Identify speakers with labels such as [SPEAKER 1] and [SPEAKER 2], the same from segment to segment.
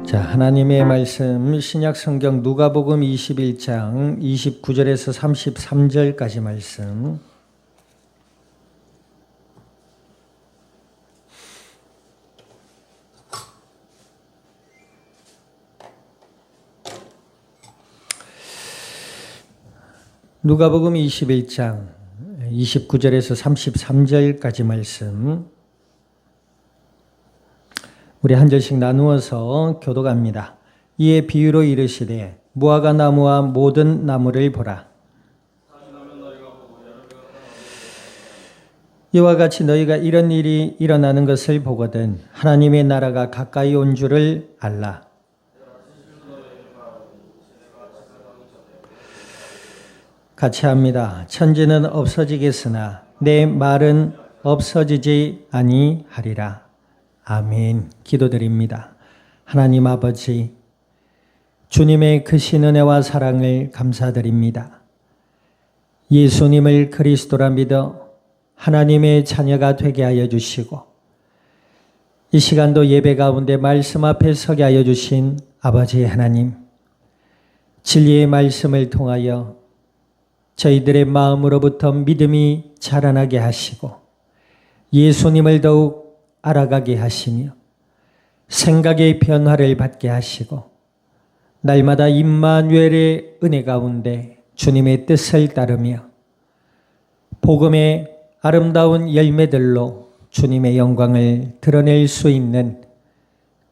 [SPEAKER 1] 자, 하나님의 말씀 신약 성경 누가복음 21장 29절에서 33절까지 말씀. 누가복음 21장 29절에서 33절까지 말씀. 우리 한 절씩 나누어서 교독합니다. 이에 비유로 이르시되 무화과 나무와 모든 나무를 보라. 이와 같이 너희가 이런 일이 일어나는 것을 보거든 하나님의 나라가 가까이 온 줄을 알라. 같이 합니다. 천지는 없어지겠으나 내 말은 없어지지 아니하리라. 아멘. 기도드립니다. 하나님 아버지, 주님의 크신 은혜와 사랑을 감사드립니다. 예수님을 그리스도라 믿어 하나님의 자녀가 되게 하여 주시고 이 시간도 예배 가운데 말씀 앞에 서게 하여 주신 아버지 하나님, 진리의 말씀을 통하여 저희들의 마음으로부터 믿음이 자라나게 하시고 예수님을 더욱 알아가게 하시며 생각의 변화를 받게 하시고 날마다 임마누엘의 은혜 가운데 주님의 뜻을 따르며 복음의 아름다운 열매들로 주님의 영광을 드러낼 수 있는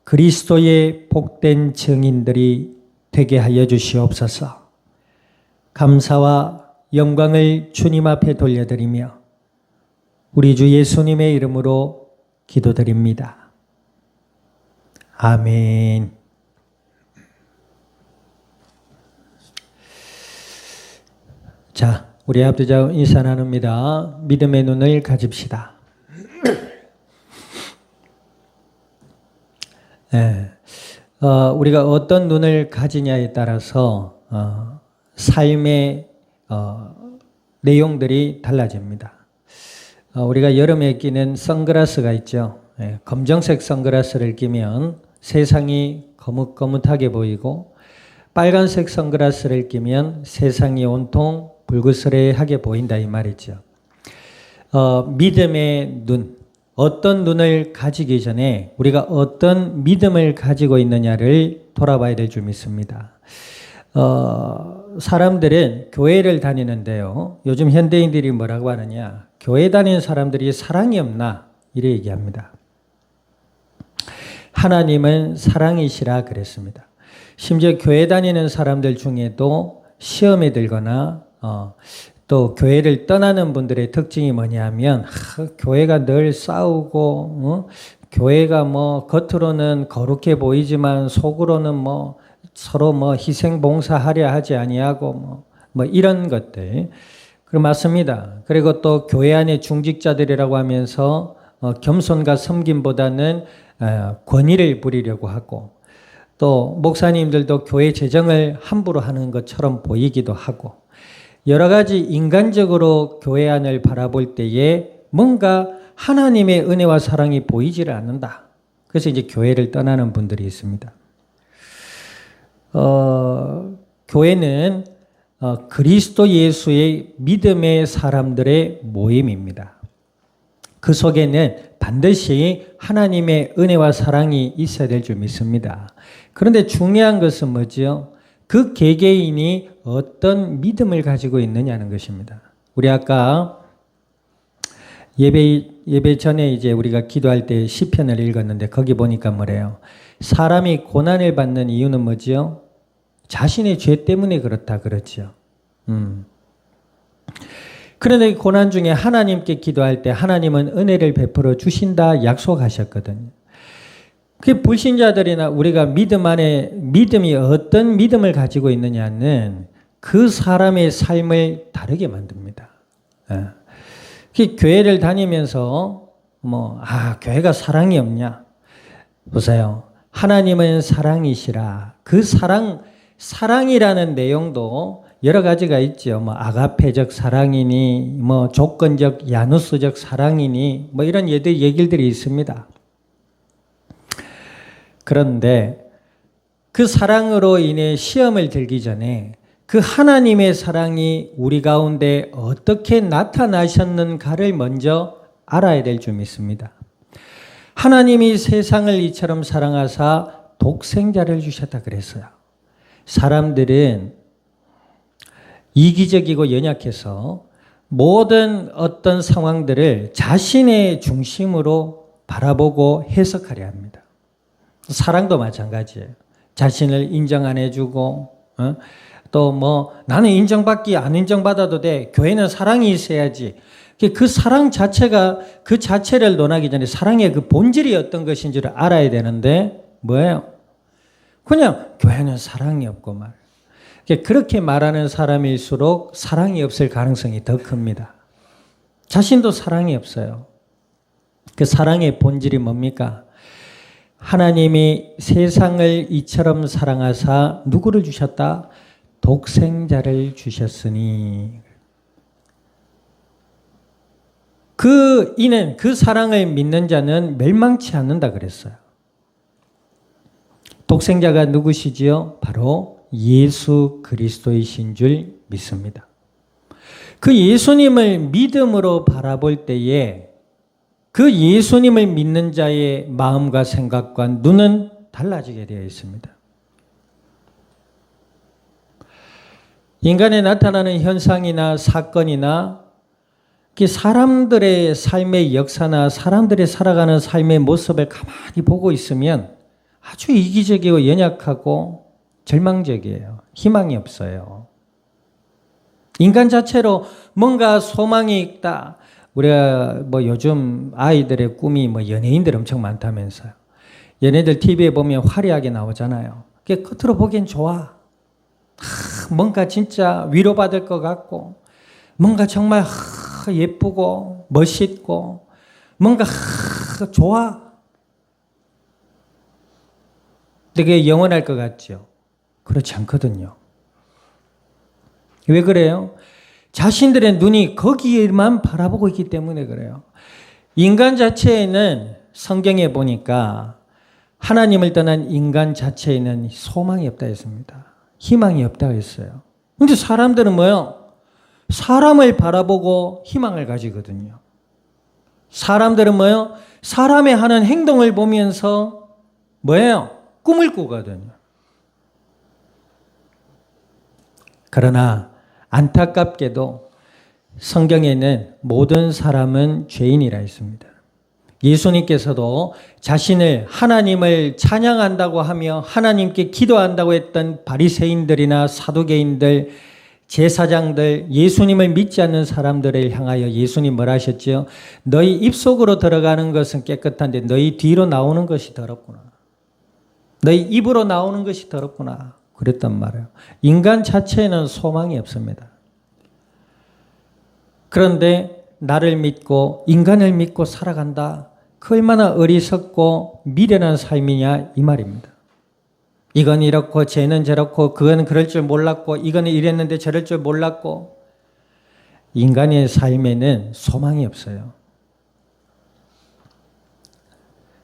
[SPEAKER 1] 그리스도의 복된 증인들이 되게 하여 주시옵소서. 감사와 영광을 주님 앞에 돌려드리며 우리 주 예수님의 이름으로 기도드립니다. 아멘. 자, 우리 합주자 인사 나눕니다. 믿음의 눈을 가집시다. 네. 우리가 어떤 눈을 가지냐에 따라서 삶의 내용들이 달라집니다. 우리가 여름에 끼는 선글라스가 있죠. 검정색 선글라스를 끼면 세상이 거뭇거뭇하게 보이고 빨간색 선글라스를 끼면 세상이 온통 불그스레하게 보인다 이 말이죠. 믿음의 눈, 어떤 눈을 가지기 전에 우리가 어떤 믿음을 가지고 있느냐를 돌아봐야 될 줄 믿습니다. 사람들은 교회를 다니는데요. 요즘 현대인들이 뭐라고 하느냐. 교회 다니는 사람들이 사랑이 없나? 이래 얘기합니다. 하나님은 사랑이시라 그랬습니다. 심지어 교회 다니는 사람들 중에도 시험에 들거나 또 교회를 떠나는 분들의 특징이 뭐냐 하면 교회가 늘 싸우고 교회가 뭐 겉으로는 거룩해 보이지만 속으로는 뭐 서로 뭐 희생 봉사하려 하지 아니하고 뭐 이런 것들. 그럼 맞습니다. 그리고 또 교회 안에 중직자들이라고 하면서 겸손과 섬김보다는 권위를 부리려고 하고 또 목사님들도 교회 재정을 함부로 하는 것처럼 보이기도 하고 여러 가지 인간적으로 교회 안을 바라볼 때에 뭔가 하나님의 은혜와 사랑이 보이지를 않는다. 그래서 이제 교회를 떠나는 분들이 있습니다. 교회는 그리스도 예수의 믿음의 사람들의 모임입니다. 그 속에는 반드시 하나님의 은혜와 사랑이 있어야 될 줄 믿습니다. 그런데 중요한 것은 뭐죠? 그 개개인이 어떤 믿음을 가지고 있느냐는 것입니다. 우리 아까 예배 전에 이제 우리가 기도할 때 시편을 읽었는데 거기 보니까 뭐래요? 사람이 고난을 받는 이유는 뭐죠? 자신의 죄 때문에 그렇다 그렇죠. 그런데 고난 중에 하나님께 기도할 때 하나님은 은혜를 베풀어 주신다 약속하셨거든요. 그 불신자들이나 우리가 믿음 안에 믿음이 어떤 믿음을 가지고 있느냐는 그 사람의 삶을 다르게 만듭니다. 그 교회를 다니면서 교회가 사랑이 없냐? 보세요. 하나님은 사랑이시라. 그 사랑이라는 내용도 여러 가지가 있죠. 아가페적 사랑이니, 조건적, 야누스적 사랑이니, 이런 얘기들이 있습니다. 그런데 그 사랑으로 인해 시험을 들기 전에 그 하나님의 사랑이 우리 가운데 어떻게 나타나셨는가를 먼저 알아야 될 줄 믿습니다. 하나님이 세상을 이처럼 사랑하사 독생자를 주셨다 그랬어요. 사람들은 이기적이고 연약해서 모든 어떤 상황들을 자신의 중심으로 바라보고 해석하려 합니다. 사랑도 마찬가지예요. 자신을 인정 안 해주고 또 뭐 나는 인정받기 안 인정받아도 돼. 교회는 사랑이 있어야지. 그 사랑 자체가 그 자체를 논하기 전에 사랑의 그 본질이 어떤 것인지를 알아야 되는데 뭐예요? 그냥 교회는 사랑이 없고 말. 그렇게 말하는 사람일수록 사랑이 없을 가능성이 더 큽니다. 자신도 사랑이 없어요. 그 사랑의 본질이 뭡니까? 하나님이 세상을 이처럼 사랑하사 누구를 주셨다? 독생자를 주셨으니 이는 그 사랑을 믿는 자는 멸망치 않는다 그랬어요. 독생자가 누구시지요? 바로 예수 그리스도이신 줄 믿습니다. 그 예수님을 믿음으로 바라볼 때에 그 예수님을 믿는 자의 마음과 생각과 눈은 달라지게 되어 있습니다. 인간에 나타나는 현상이나 사건이나 사람들의 삶의 역사나 사람들의 살아가는 삶의 모습을 가만히 보고 있으면 아주 이기적이고 연약하고 절망적이에요. 희망이 없어요. 인간 자체로 뭔가 소망이 있다. 우리가 뭐 요즘 아이들의 꿈이 뭐 연예인들 엄청 많다면서요. 연예인들 TV에 보면 화려하게 나오잖아요. 그게 겉으로 보기엔 좋아. 뭔가 진짜 위로받을 것 같고 뭔가 정말 예쁘고 멋있고 뭔가 좋아. 근데 그게 영원할 것 같죠? 그렇지 않거든요. 왜 그래요? 자신들의 눈이 거기에만 바라보고 있기 때문에 그래요. 인간 자체에는 성경에 보니까 하나님을 떠난 인간 자체에는 소망이 없다 했습니다. 희망이 없다 했어요. 근데 사람들은 뭐예요? 사람을 바라보고 희망을 가지거든요. 사람들은 뭐예요? 사람의 하는 행동을 보면서 뭐예요? 꿈을 꾸거든요. 그러나 안타깝게도 성경에는 모든 사람은 죄인이라 했습니다. 예수님께서도 자신을 하나님을 찬양한다고 하며 하나님께 기도한다고 했던 바리새인들이나 사두개인들, 제사장들, 예수님을 믿지 않는 사람들을 향하여 예수님 뭐라 하셨죠? 너희 입속으로 들어가는 것은 깨끗한데 너희 뒤로 나오는 것이 더럽구나. 너희 입으로 나오는 것이 더럽구나. 그랬단 말이에요. 인간 자체에는 소망이 없습니다. 그런데 나를 믿고 인간을 믿고 살아간다. 그 얼마나 어리석고 미련한 삶이냐 이 말입니다. 이건 이렇고 쟤는 저렇고 그건 그럴 줄 몰랐고 이거는 이랬는데 저럴 줄 몰랐고 인간의 삶에는 소망이 없어요.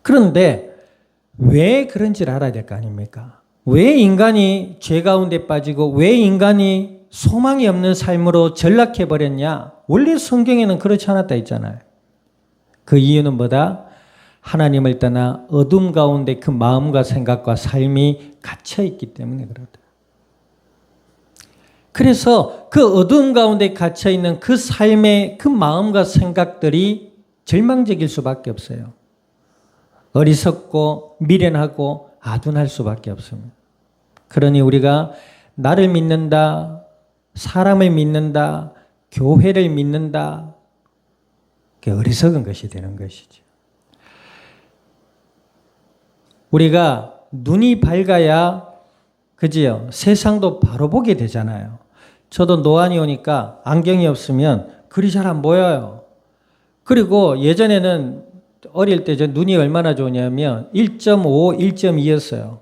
[SPEAKER 1] 그런데 왜 그런지를 알아야 될 거 아닙니까? 왜 인간이 죄 가운데 빠지고 왜 인간이 소망이 없는 삶으로 전락해버렸냐? 원래 성경에는 그렇지 않았다 했잖아요. 그 이유는 뭐다? 하나님을 떠나 어둠 가운데 그 마음과 생각과 삶이 갇혀있기 때문에 그렇다. 그래서 그 어둠 가운데 갇혀있는 그 삶의 그 마음과 생각들이 절망적일 수밖에 없어요. 어리석고 미련하고 아둔할 수밖에 없습니다. 그러니 우리가 나를 믿는다, 사람을 믿는다, 교회를 믿는다, 그게 어리석은 것이 되는 것이죠. 우리가 눈이 밝아야 그지요? 세상도 바로 보게 되잖아요. 저도 노안이 오니까 안경이 없으면 글이 잘 안 보여요. 그리고 예전에는 어릴 때 저 눈이 얼마나 좋냐면 1.5, 1.2였어요.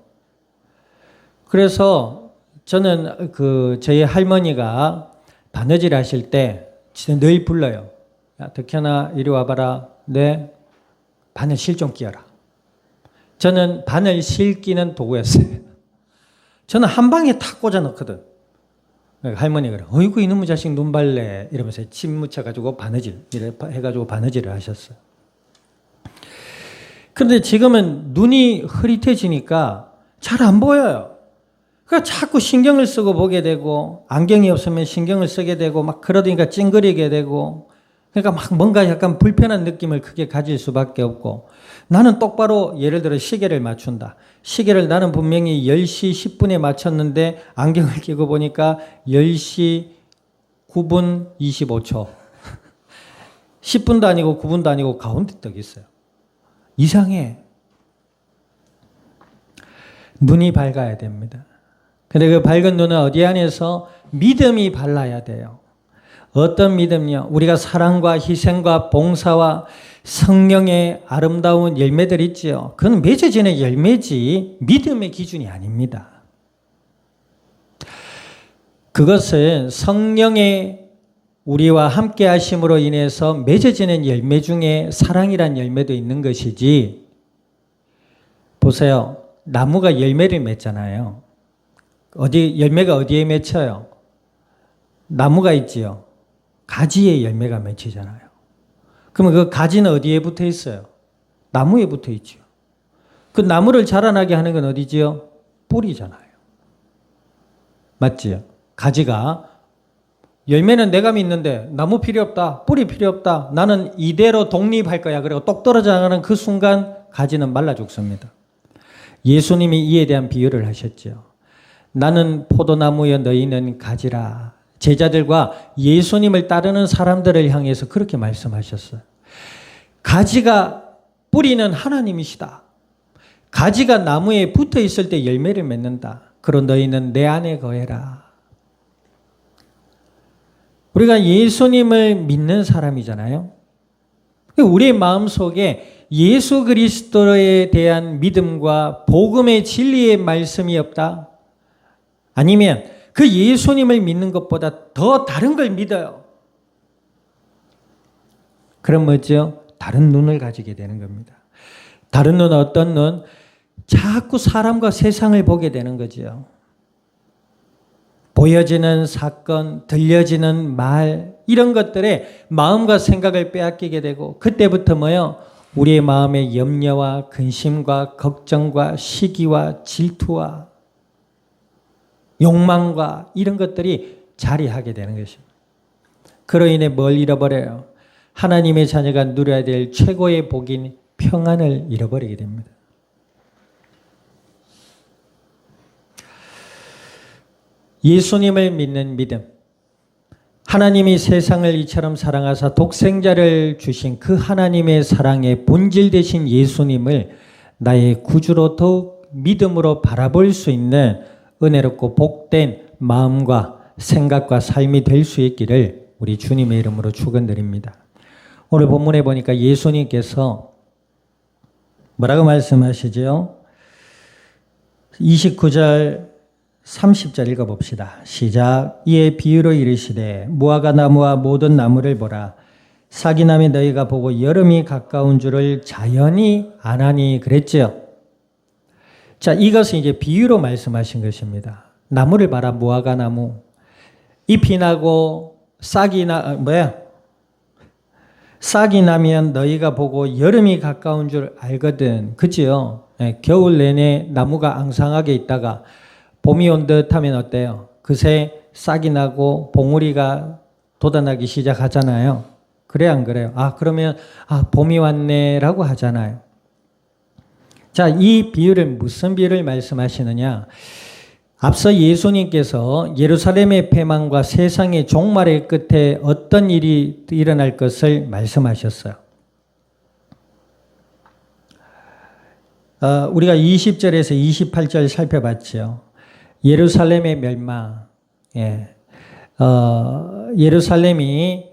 [SPEAKER 1] 그래서 저는 저희 할머니가 바느질 하실 때 진짜 늘 불러요. 야, 덕현아 이리 와봐라. 네, 바늘 실 좀 끼워라. 저는 바늘 실 끼는 도구였어요. 저는 한 방에 탁 꽂아 넣거든. 할머니가 그래. 어이구 이놈의 자식 눈발래 이러면서 침 묻혀가지고 바느질 이래 해가지고 바느질을 하셨어요. 그런데 지금은 눈이 흐릿해지니까 잘 안 보여요. 그러니까 자꾸 신경을 쓰고 보게 되고 안경이 없으면 신경을 쓰게 되고 막 그러니까 찡그리게 되고 그러니까 막 뭔가 약간 불편한 느낌을 크게 가질 수밖에 없고 나는 똑바로 예를 들어 시계를 맞춘다. 시계를 나는 분명히 10시 10분에 맞췄는데 안경을 끼고 보니까 10시 9분 25초. 10분도 아니고 9분도 아니고 가운데 떡 있어요. 이상해. 눈이 밝아야 됩니다. 근데 그 밝은 눈은 어디 안에서 믿음이 발라야 돼요. 어떤 믿음이요? 우리가 사랑과 희생과 봉사와 성령의 아름다운 열매들 있지요. 그건 맺어지는 열매지 믿음의 기준이 아닙니다. 그것은 성령의 우리와 함께 하심으로 인해서 맺어지는 열매 중에 사랑이란 열매도 있는 것이지. 보세요. 나무가 열매를 맺잖아요. 열매가 어디에 맺혀요? 나무가 있지요. 가지에 열매가 맺히잖아요. 그러면 그 가지는 어디에 붙어 있어요? 나무에 붙어 있죠. 그 나무를 자라나게 하는 건 어디지요? 뿌리잖아요. 맞지요? 가지가 열매는 내가 믿는데 나무 필요 없다. 뿌리 필요 없다. 나는 이대로 독립할 거야. 그리고 똑 떨어져 나가는 그 순간 가지는 말라 죽습니다. 예수님이 이에 대한 비유를 하셨죠. 나는 포도나무여 너희는 가지라. 제자들과 예수님을 따르는 사람들을 향해서 그렇게 말씀하셨어요. 가지가 뿌리는 하나님이시다. 가지가 나무에 붙어 있을 때 열매를 맺는다. 그럼 너희는 내 안에 거해라. 우리가 예수님을 믿는 사람이잖아요. 우리의 마음속에 예수 그리스도에 대한 믿음과 복음의 진리의 말씀이 없다. 아니면 그 예수님을 믿는 것보다 더 다른 걸 믿어요. 그럼 뭐죠? 다른 눈을 가지게 되는 겁니다. 다른 눈은 어떤 눈? 자꾸 사람과 세상을 보게 되는 거죠. 보여지는 사건, 들려지는 말 이런 것들에 마음과 생각을 빼앗기게 되고 그때부터 뭐요? 우리의 마음의 염려와 근심과 걱정과 시기와 질투와 욕망과 이런 것들이 자리하게 되는 것입니다. 그로 인해 뭘 잃어버려요? 하나님의 자녀가 누려야 될 최고의 복인 평안을 잃어버리게 됩니다. 예수님을 믿는 믿음. 하나님이 세상을 이처럼 사랑하사 독생자를 주신 그 하나님의 사랑의 본질 되신 예수님을 나의 구주로 더욱 믿음으로 바라볼 수 있는 은혜롭고 복된 마음과 생각과 삶이 될 수 있기를 우리 주님의 이름으로 축원드립니다. 오늘 본문에 보니까 예수님께서 뭐라고 말씀하시죠? 29절 30절 읽어봅시다. 시작. 이에 비유로 이르시되 무화과 나무와 모든 나무를 보라. 사기나무 너희가 보고 여름이 가까운 줄을 자연히 아나니 그랬죠. 자, 이것은 이제 비유로 말씀하신 것입니다. 나무를 봐라. 무화과 나무. 잎이 나고 싹이 나면 너희가 보고 여름이 가까운 줄 알거든. 그치요? 네, 겨울 내내 나무가 앙상하게 있다가 봄이 온 듯 하면 어때요? 그새 싹이 나고 봉우리가 돋아나기 시작하잖아요. 그래 안 그래요? 그러면 봄이 왔네라고 하잖아요. 자, 이 비유를 무슨 비유를 말씀하시느냐? 앞서 예수님께서 예루살렘의 패망과 세상의 종말의 끝에 어떤 일이 일어날 것을 말씀하셨어요. 우리가 20절에서 28절 살펴봤죠. 예루살렘의 멸망. 예루살렘이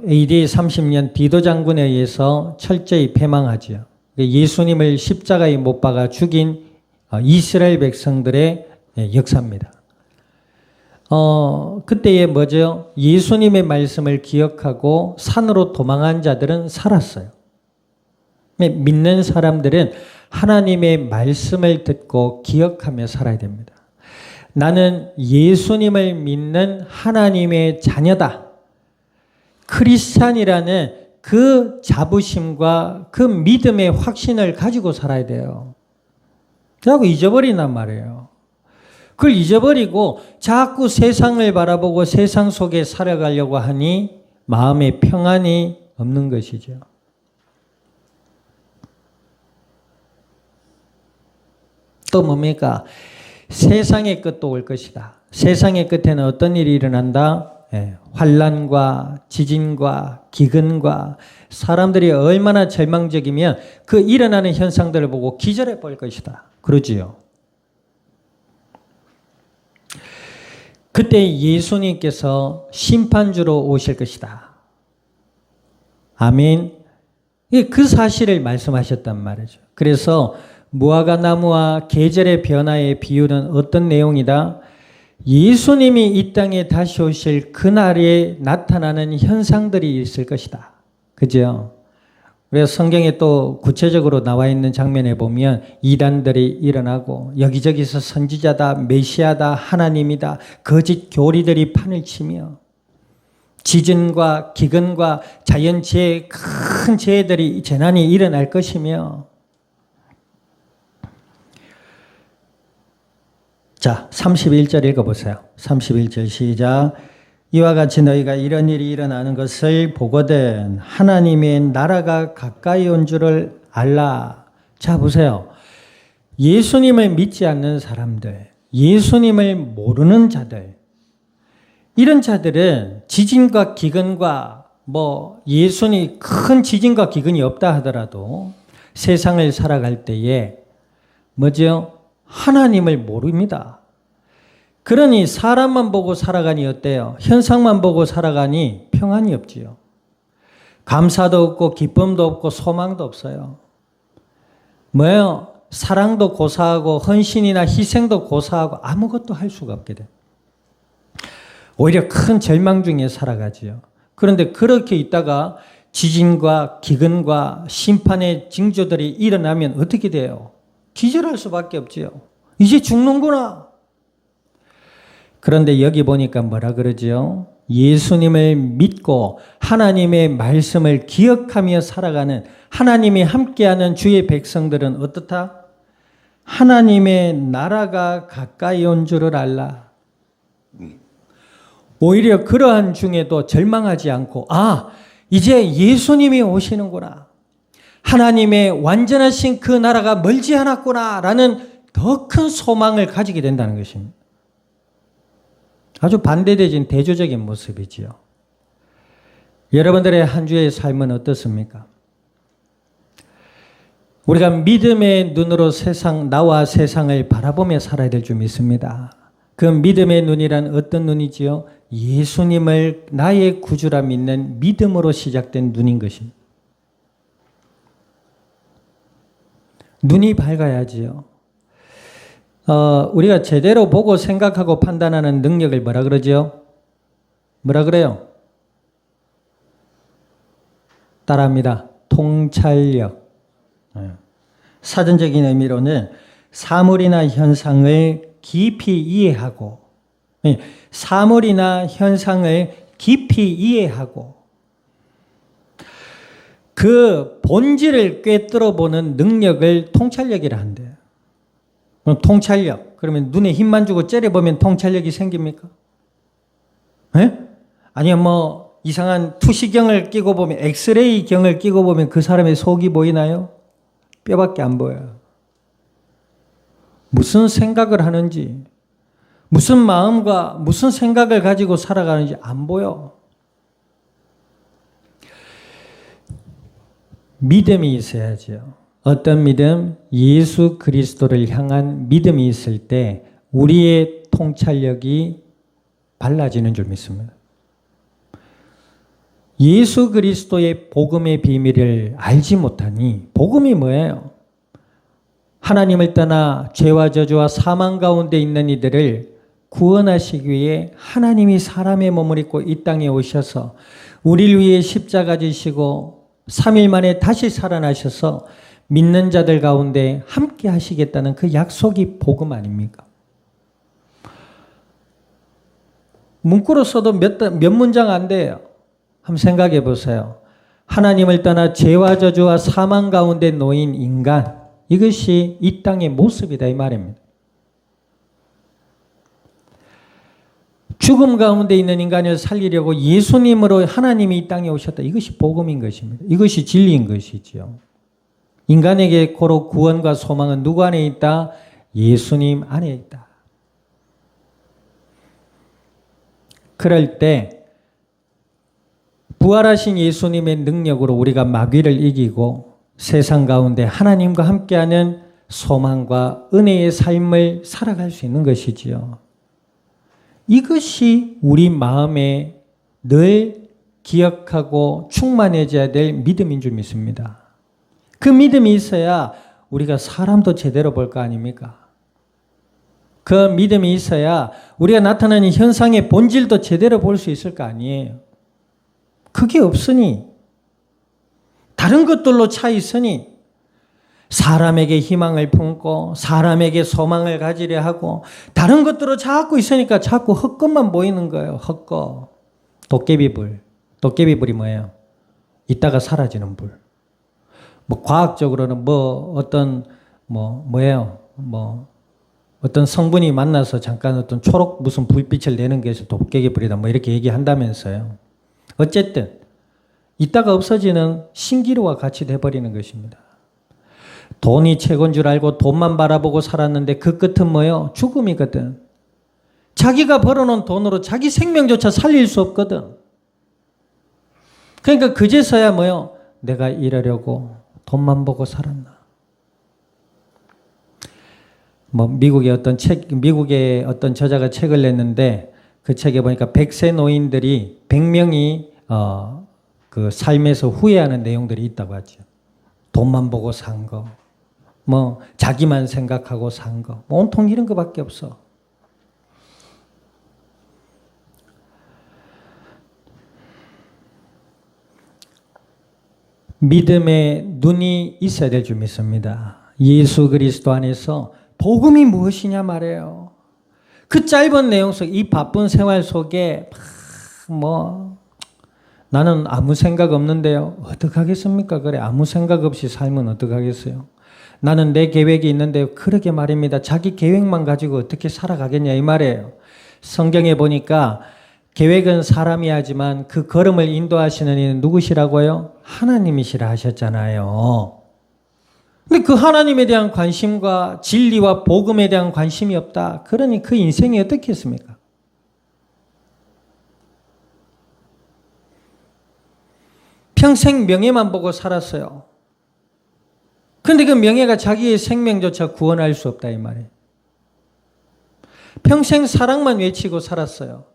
[SPEAKER 1] AD 30년 디도 장군에 의해서 철저히 패망하죠. 예수님을 십자가에 못 박아 죽인 이스라엘 백성들의 역사입니다. 그때에 뭐죠? 예수님의 말씀을 기억하고 산으로 도망한 자들은 살았어요. 믿는 사람들은 하나님의 말씀을 듣고 기억하며 살아야 됩니다. 나는 예수님을 믿는 하나님의 자녀다. 크리스찬이라는 그 자부심과 그 믿음의 확신을 가지고 살아야 돼요. 그리고 잊어버린단 말이에요. 그걸 잊어버리고 자꾸 세상을 바라보고 세상 속에 살아가려고 하니 마음에 평안이 없는 것이죠. 또 뭡니까? 세상의 끝도 올 것이다. 세상의 끝에는 어떤 일이 일어난다? 환난과 지진과 기근과 사람들이 얼마나 절망적이면 그 일어나는 현상들을 보고 기절해 볼 것이다. 그러지요. 그때 예수님께서 심판주로 오실 것이다. 아멘. 그 사실을 말씀하셨단 말이죠. 그래서 무화과 나무와 계절의 변화의 비유는 어떤 내용이다? 예수님이 이 땅에 다시 오실 그날에 나타나는 현상들이 있을 것이다. 그죠? 그래서 성경에 또 구체적으로 나와 있는 장면에 보면 이단들이 일어나고 여기저기서 선지자다, 메시아다, 하나님이다, 거짓 교리들이 판을 치며 지진과 기근과 자연재해, 큰 재해들이, 재난이 일어날 것이며 자, 31절 읽어보세요. 31절 시작. 이와 같이 너희가 이런 일이 일어나는 것을 보거든 하나님의 나라가 가까이 온 줄을 알라. 자, 보세요. 예수님을 믿지 않는 사람들, 예수님을 모르는 자들, 이런 자들은 지진과 기근과 예수님 큰 지진과 기근이 없다 하더라도 세상을 살아갈 때에 뭐죠? 하나님을 모릅니다. 그러니 사람만 보고 살아가니 어때요? 현상만 보고 살아가니 평안이 없지요. 감사도 없고 기쁨도 없고 소망도 없어요. 뭐예요? 사랑도 고사하고 헌신이나 희생도 고사하고 아무것도 할 수가 없게 돼. 오히려 큰 절망 중에 살아가지요. 그런데 그렇게 있다가 지진과 기근과 심판의 징조들이 일어나면 어떻게 돼요? 기절할 수밖에 없지요. 이제 죽는구나. 그런데 여기 보니까 뭐라 그러지요? 예수님을 믿고 하나님의 말씀을 기억하며 살아가는 하나님이 함께하는 주의 백성들은 어떻다? 하나님의 나라가 가까이 온 줄을 알라. 오히려 그러한 중에도 절망하지 않고 이제 예수님이 오시는구나. 하나님의 완전하신 그 나라가 멀지 않았구나 라는 더 큰 소망을 가지게 된다는 것입니다. 아주 반대되진 대조적인 모습이지요. 여러분들의 한 주의 삶은 어떻습니까? 우리가 믿음의 눈으로 나와 세상을 바라보며 살아야 될 줄 믿습니다. 그 믿음의 눈이란 어떤 눈이지요? 예수님을 나의 구주라 믿는 믿음으로 시작된 눈인 것입니다. 눈이 밝아야지요. 우리가 제대로 보고 생각하고 판단하는 능력을 뭐라 그러죠? 뭐라 그래요? 따라합니다. 통찰력. 사전적인 의미로는 사물이나 현상을 깊이 이해하고, 사물이나 현상을 깊이 이해하고, 그 본질을 꿰뚫어 보는 능력을 통찰력이라 한대요. 그럼 통찰력, 그러면 눈에 힘만 주고 째려보면 통찰력이 생깁니까? 아니면 이상한 투시경을 끼고 보면, 엑스레이 경을 끼고 보면 그 사람의 속이 보이나요? 뼈밖에 안 보여요. 무슨 생각을 하는지, 무슨 마음과 무슨 생각을 가지고 살아가는지 안 보여. 믿음이 있어야죠. 어떤 믿음? 예수 그리스도를 향한 믿음이 있을 때 우리의 통찰력이 발라지는 줄 믿습니다. 예수 그리스도의 복음의 비밀을 알지 못하니, 복음이 뭐예요? 하나님을 떠나 죄와 저주와 사망 가운데 있는 이들을 구원하시기 위해 하나님이 사람의 몸을 입고 이 땅에 오셔서 우리를 위해 십자가 지시고 3일 만에 다시 살아나셔서 믿는 자들 가운데 함께 하시겠다는 그 약속이 복음 아닙니까? 문구로 써도 몇 문장 안 돼요. 한번 생각해 보세요. 하나님을 떠나 죄와 저주와 사망 가운데 놓인 인간, 이것이 이 땅의 모습이다 이 말입니다. 죽음 가운데 있는 인간을 살리려고 예수님으로 하나님이 이 땅에 오셨다. 이것이 복음인 것입니다. 이것이 진리인 것이지요. 인간에게 고로 구원과 소망은 누구 안에 있다? 예수님 안에 있다. 그럴 때 부활하신 예수님의 능력으로 우리가 마귀를 이기고 세상 가운데 하나님과 함께하는 소망과 은혜의 삶을 살아갈 수 있는 것이지요. 이것이 우리 마음에 늘 기억하고 충만해져야 될 믿음인 줄 믿습니다. 그 믿음이 있어야 우리가 사람도 제대로 볼 거 아닙니까? 그 믿음이 있어야 우리가 나타나는 현상의 본질도 제대로 볼 수 있을 거 아니에요. 그게 없으니, 다른 것들로 차 있으니 사람에게 희망을 품고 사람에게 소망을 가지려 하고 다른 것들로 자꾸 있으니까 자꾸 헛것만 보이는 거예요. 헛것. 도깨비불. 도깨비불이 뭐예요? 이따가 사라지는 불. 뭐 과학적으로는 어떤 성분이 만나서 잠깐 어떤 초록 무슨 불빛을 내는 게 도깨비불이다 뭐 이렇게 얘기한다면서요. 어쨌든 이따가 없어지는 신기루와 같이 돼버리는 것입니다. 돈이 최고인 줄 알고 돈만 바라보고 살았는데 그 끝은 뭐예요? 죽음이거든. 자기가 벌어놓은 돈으로 자기 생명조차 살릴 수 없거든. 그러니까 그제서야 뭐예요? 내가 이러려고 돈만 보고 살았나. 미국의 어떤 저자가 책을 냈는데 그 책에 보니까 100세 노인들이 100명이 그 삶에서 후회하는 내용들이 있다고 하죠. 돈만 보고 산 거, 자기만 생각하고 산 거, 온통 이런 거밖에 없어. 믿음의 눈이 있어야 될 줄 믿습니다. 예수 그리스도 안에서 복음이 무엇이냐 말이에요. 그 짧은 내용 속, 이 바쁜 생활 속에 나는 아무 생각 없는데요. 어떡하겠습니까? 그래, 아무 생각 없이 살면 어떡하겠어요? 나는 내 계획이 있는데요. 그러게 말입니다. 자기 계획만 가지고 어떻게 살아가겠냐 이 말이에요. 성경에 보니까 계획은 사람이 하지만 그 걸음을 인도하시는 이는 누구시라고요? 하나님이시라 하셨잖아요. 근데 그 하나님에 대한 관심과 진리와 복음에 대한 관심이 없다. 그러니 그 인생이 어떻겠습니까? 평생 명예만 보고 살았어요. 그런데 그 명예가 자기의 생명조차 구원할 수 없다 이 말이에요. 평생 사랑만 외치고 살았어요.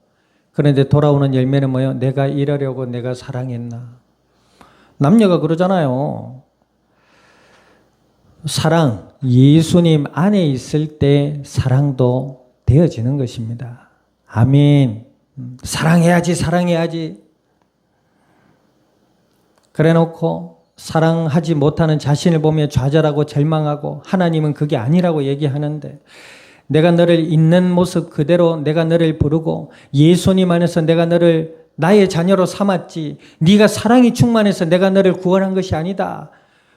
[SPEAKER 1] 그런데 돌아오는 열매는 뭐예요? 내가 이러려고 내가 사랑했나. 남녀가 그러잖아요. 사랑, 예수님 안에 있을 때 사랑도 되어지는 것입니다. 아멘. 사랑해야지. 그래 놓고 사랑하지 못하는 자신을 보며 좌절하고 절망하고 하나님은 그게 아니라고 얘기하는데 내가 너를 있는 모습 그대로 내가 너를 부르고 예수님 안에서 내가 너를 나의 자녀로 삼았지 네가 사랑이 충만해서 내가 너를 구원한 것이 아니다.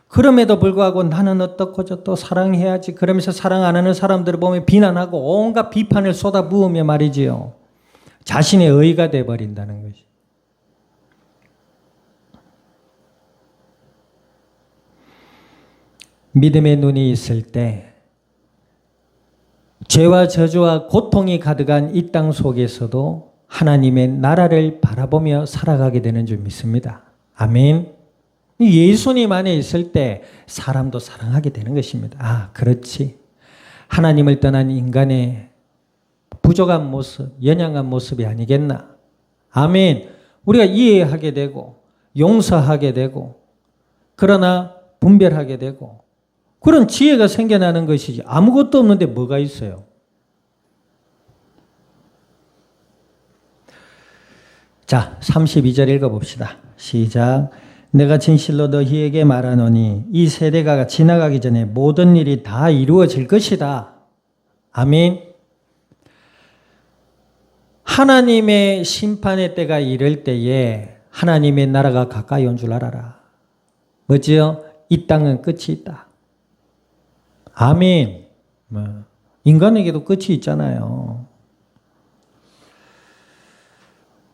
[SPEAKER 1] 그럼에도 불구하고 나는 어떻고 저또 사랑해야지 그러면서 사랑 안 하는 사람들을 보면 비난하고 온갖 비판을 쏟아부으며 말이지요. 자신의 의가 돼버린다는 것이. 믿음의 눈이 있을 때 죄와 저주와 고통이 가득한 이 땅 속에서도 하나님의 나라를 바라보며 살아가게 되는 줄 믿습니다. 아멘. 예수님 안에 있을 때 사람도 사랑하게 되는 것입니다. 아, 그렇지. 하나님을 떠난 인간의 부족한 모습, 연약한 모습이 아니겠나. 아멘. 우리가 이해하게 되고 용서하게 되고 그러나 분별하게 되고 그런 지혜가 생겨나는 것이지 아무것도 없는데 뭐가 있어요? 자, 32절 읽어봅시다. 시작. 내가 진실로 너희에게 말하노니 이 세대가 지나가기 전에 모든 일이 다 이루어질 것이다. 아멘. 하나님의 심판의 때가 이를 때에 하나님의 나라가 가까이 온 줄 알아라. 뭐지요? 이 땅은 끝이 있다. 아멘. 인간에게도 끝이 있잖아요.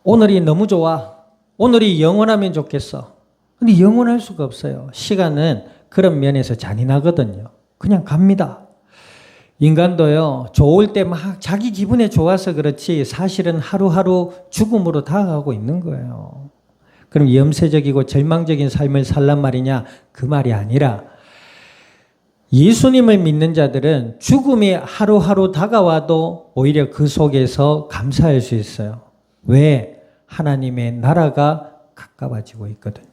[SPEAKER 1] 오늘이 너무 좋아. 오늘이 영원하면 좋겠어. 근데 영원할 수가 없어요. 시간은 그런 면에서 잔인하거든요. 그냥 갑니다. 인간도요, 좋을 때 막 자기 기분에 좋아서 그렇지 사실은 하루하루 죽음으로 다가가고 있는 거예요. 그럼 염세적이고 절망적인 삶을 살란 말이냐? 그 말이 아니라 예수님을 믿는 자들은 죽음이 하루하루 다가와도 오히려 그 속에서 감사할 수 있어요. 왜? 하나님의 나라가 가까워지고 있거든.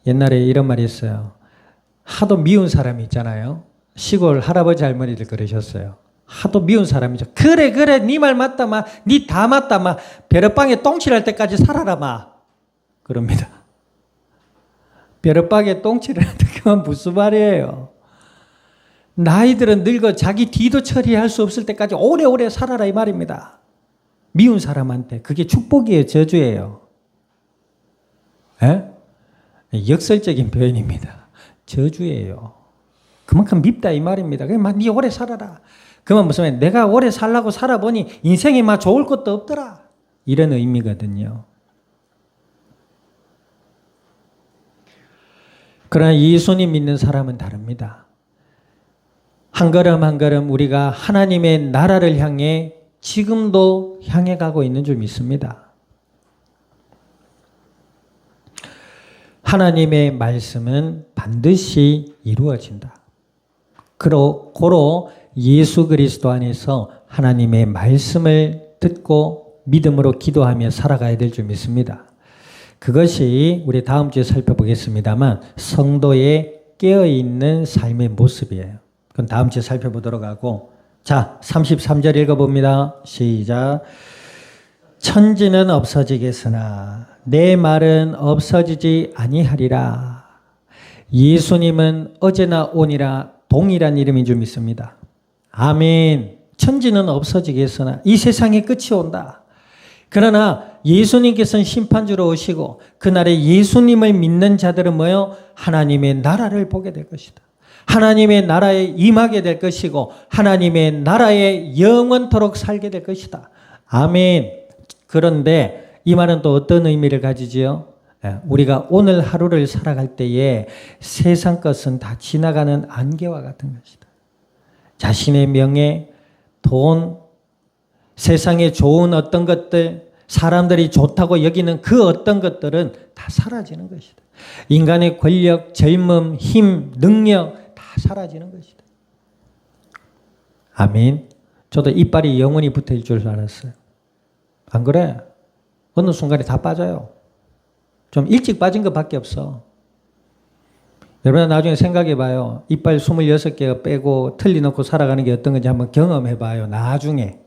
[SPEAKER 1] 옛날에 이런 말이 있어요. 하도 미운 사람이 있잖아요. 시골 할아버지 할머니들 그러셨어요. 하도 미운 사람이죠. 그래 네 말 맞다 마. 네 다 맞다 마. 벼락방에 똥칠할 때까지 살아라 마. 그럽니다. 벼락방에 똥칠을 할 때 그건 무슨 말이에요. 나이들은 늙어 자기 뒤도 처리할 수 없을 때까지 오래오래 살아라 이 말입니다. 미운 사람한테 그게 축복이에요, 저주예요. 에? 역설적인 표현입니다. 저주예요. 그만큼 밉다 이 말입니다. 그냥 네 오래 살아라. 그만 무슨 말? 내가 오래 살라고 살아보니 인생에 막 좋을 것도 없더라. 이런 의미거든요. 그러나 예수님 믿는 사람은 다릅니다. 한 걸음 한 걸음 우리가 하나님의 나라를 향해 지금도 향해 가고 있는 줄 믿습니다. 하나님의 말씀은 반드시 이루어진다. 고로 예수 그리스도 안에서 하나님의 말씀을 듣고 믿음으로 기도하며 살아가야 될 줄 믿습니다. 그것이 우리 다음 주에 살펴보겠습니다만 성도의 깨어있는 삶의 모습이에요. 그건 다음 주에 살펴보도록 하고, 자 33절 읽어봅니다. 시작. 천지는 없어지겠으나 내 말은 없어지지 아니하리라. 예수님은 어제나 오니라 동일한 이름인 줄 믿습니다. 아멘. 천지는 없어지겠으나 이 세상에 끝이 온다. 그러나 예수님께서는 심판주로 오시고 그날에 예수님을 믿는 자들은 뭐요? 하나님의 나라를 보게 될 것이다. 하나님의 나라에 임하게 될 것이고 하나님의 나라에 영원토록 살게 될 것이다. 아멘. 그런데 이 말은 또 어떤 의미를 가지지요? 우리가 오늘 하루를 살아갈 때에 세상 것은 다 지나가는 안개와 같은 것이다. 자신의 명예, 돈, 세상에 좋은 어떤 것들, 사람들이 좋다고 여기는 그 어떤 것들은 다 사라지는 것이다. 인간의 권력, 젊음, 힘, 능력 다 사라지는 것이다. 아멘. 저도 이빨이 영원히 붙어있을 줄 알았어요. 안 그래? 어느 순간에 다 빠져요. 좀 일찍 빠진 것밖에 없어. 여러분 나중에 생각해 봐요. 이빨 26개가 빼고 틀리놓고 살아가는 게 어떤 건지 한번 경험해 봐요. 나중에.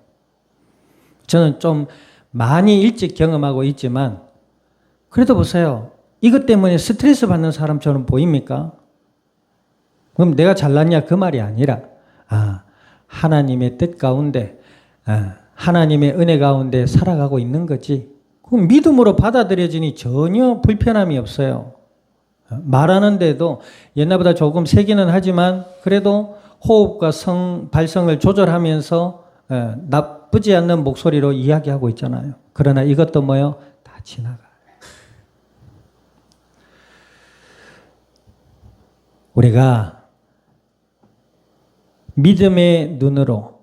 [SPEAKER 1] 저는 좀 많이 일찍 경험하고 있지만 그래도 보세요. 이것 때문에 스트레스 받는 사람처럼 보입니까? 그럼 내가 잘났냐 그 말이 아니라 하나님의 뜻 가운데 하나님의 은혜 가운데 살아가고 있는 거지. 그럼 믿음으로 받아들여지니 전혀 불편함이 없어요. 말하는데도 옛날보다 조금 세기는 하지만 그래도 호흡과 발성을 조절하면서 나쁘지 않는 목소리로 이야기하고 있잖아요. 그러나 이것도 뭐요? 다 지나가요. 우리가 믿음의 눈으로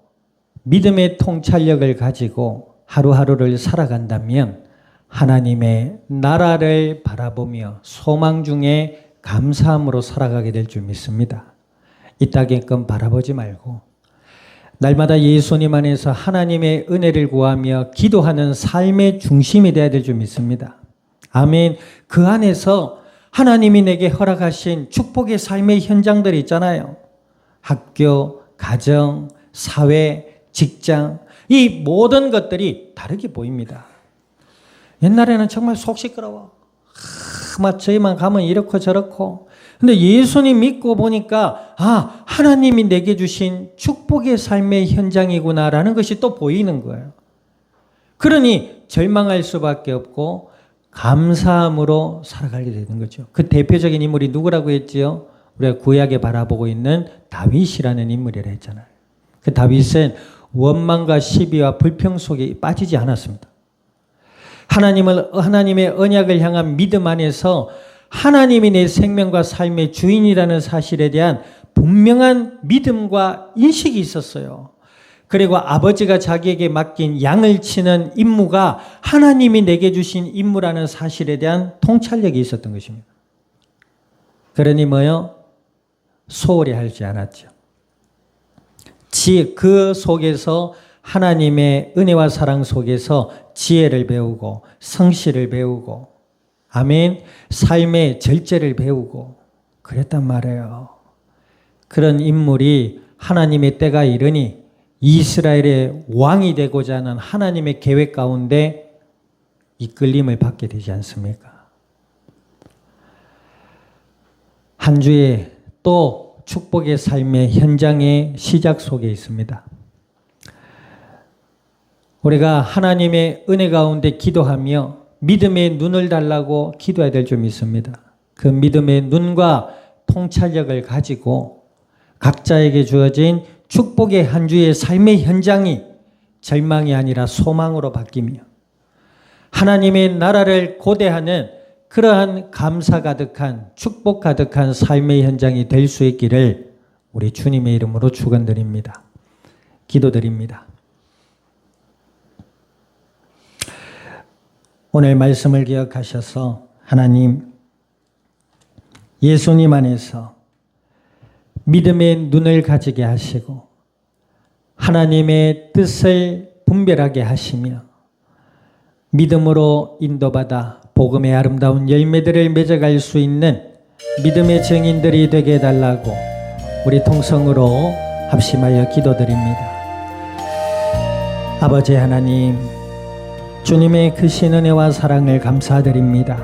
[SPEAKER 1] 믿음의 통찰력을 가지고 하루하루를 살아간다면 하나님의 나라를 바라보며 소망 중에 감사함으로 살아가게 될 줄 믿습니다. 이 땅의 것 바라보지 말고 날마다 예수님 안에서 하나님의 은혜를 구하며 기도하는 삶의 중심이 되어야 될 줄 믿습니다. 아멘. 그 안에서 하나님이 내게 허락하신 축복의 삶의 현장들이 있잖아요. 학교, 가정, 사회, 직장, 이 모든 것들이 다르게 보입니다. 옛날에는 정말 속 시끄러워. 저희만 가면 이렇고 저렇고. 근데 예수님 믿고 보니까 하나님이 내게 주신 축복의 삶의 현장이구나라는 것이 또 보이는 거예요. 그러니 절망할 수밖에 없고 감사함으로 살아가게 되는 거죠. 그 대표적인 인물이 누구라고 했지요? 우리가 구약에 바라보고 있는 다윗이라는 인물이라 했잖아요. 그 다윗은 원망과 시비와 불평 속에 빠지지 않았습니다. 하나님의 언약을 향한 믿음 안에서 하나님이 내 생명과 삶의 주인이라는 사실에 대한 분명한 믿음과 인식이 있었어요. 그리고 아버지가 자기에게 맡긴 양을 치는 임무가 하나님이 내게 주신 임무라는 사실에 대한 통찰력이 있었던 것입니다. 그러니 소홀히 하지 않았죠. 그 속에서 하나님의 은혜와 사랑 속에서 지혜를 배우고 성실을 배우고 아멘, 삶의 절제를 배우고 그랬단 말이에요. 그런 인물이 하나님의 때가 이르니 이스라엘의 왕이 되고자 하는 하나님의 계획 가운데 이끌림을 받게 되지 않습니까? 한 주에 또 축복의 삶의 현장의 시작 속에 있습니다. 우리가 하나님의 은혜 가운데 기도하며 믿음의 눈을 달라고 기도해야 될 점이 있습니다. 그 믿음의 눈과 통찰력을 가지고 각자에게 주어진 축복의 한 주의 삶의 현장이 절망이 아니라 소망으로 바뀌며 하나님의 나라를 고대하는 그러한 감사 가득한 축복 가득한 삶의 현장이 될 수 있기를 우리 주님의 이름으로 축원드립니다. 기도드립니다. 오늘 말씀을 기억하셔서 하나님, 예수님 안에서 믿음의 눈을 가지게 하시고 하나님의 뜻을 분별하게 하시며 믿음으로 인도받아 복음의 아름다운 열매들을 맺어갈 수 있는 믿음의 증인들이 되게 해달라고 우리 통성으로 합심하여 기도드립니다. 아버지 하나님, 주님의 크신 은혜와 사랑을 감사드립니다.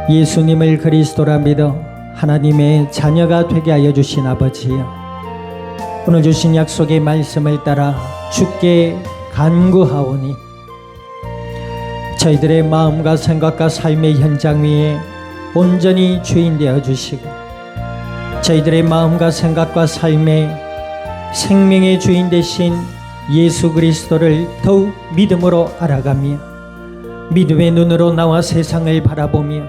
[SPEAKER 1] 예수님을 그리스도라 믿어 하나님의 자녀가 되게 하여 주신 아버지여, 오늘 주신 약속의 말씀을 따라 주께 간구하오니 저희들의 마음과 생각과 삶의 현장 위에 온전히 주인 되어 주시고 저희들의 마음과 생각과 삶의 생명의 주인 되신 예수 그리스도를 더욱 믿음으로 알아가며 믿음의 눈으로 나와 세상을 바라보며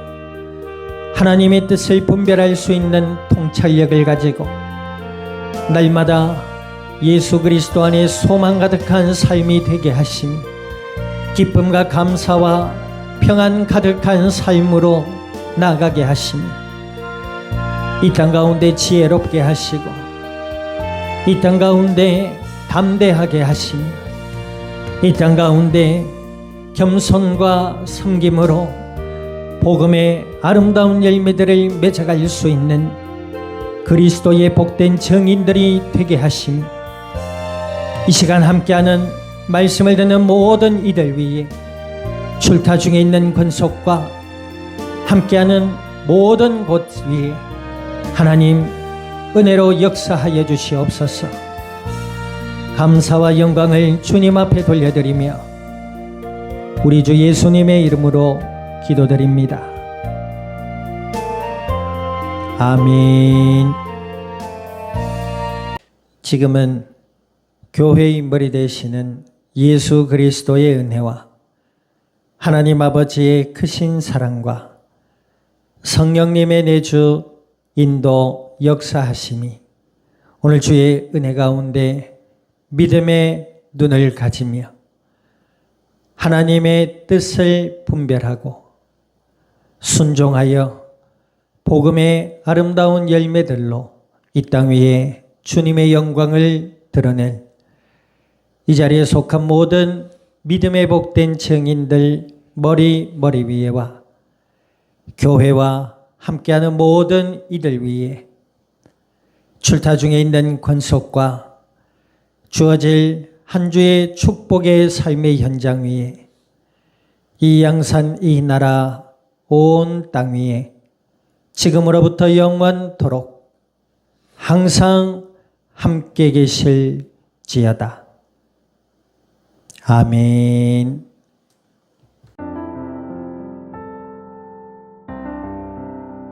[SPEAKER 1] 하나님의 뜻을 분별할 수 있는 통찰력을 가지고 날마다 예수 그리스도 안에 소망 가득한 삶이 되게 하시며 기쁨과 감사와 평안 가득한 삶으로 나아가게 하시며 이 땅 가운데 지혜롭게 하시고 이 땅 가운데 담대하게 하시며 이 땅 가운데 겸손과 섬김으로 복음의 아름다운 열매들을 맺어갈 수 있는 그리스도의 복된 증인들이 되게 하시며 이 시간 함께하는 말씀을 듣는 모든 이들 위에 출타 중에 있는 권속과 함께하는 모든 곳 위에 하나님 은혜로 역사하여 주시옵소서. 감사와 영광을 주님 앞에 돌려드리며 우리 주 예수님의 이름으로 기도드립니다. 아멘. 지금은 교회의 머리 되시는 예수 그리스도의 은혜와 하나님 아버지의 크신 사랑과 성령님의 내주 인도 역사하심이 오늘 주의 은혜 가운데 믿음의 눈을 가지며 하나님의 뜻을 분별하고 순종하여 복음의 아름다운 열매들로 이 땅 위에 주님의 영광을 드러낼 이 자리에 속한 모든 믿음의 복된 증인들 머리 위에와 교회와 함께하는 모든 이들 위에 출타 중에 있는 권속과 주어질 한 주의 축복의 삶의 현장 위에 이 양산 이 나라 온 땅 위에 지금으로부터 영원토록 항상 함께 계실지어다. 아멘.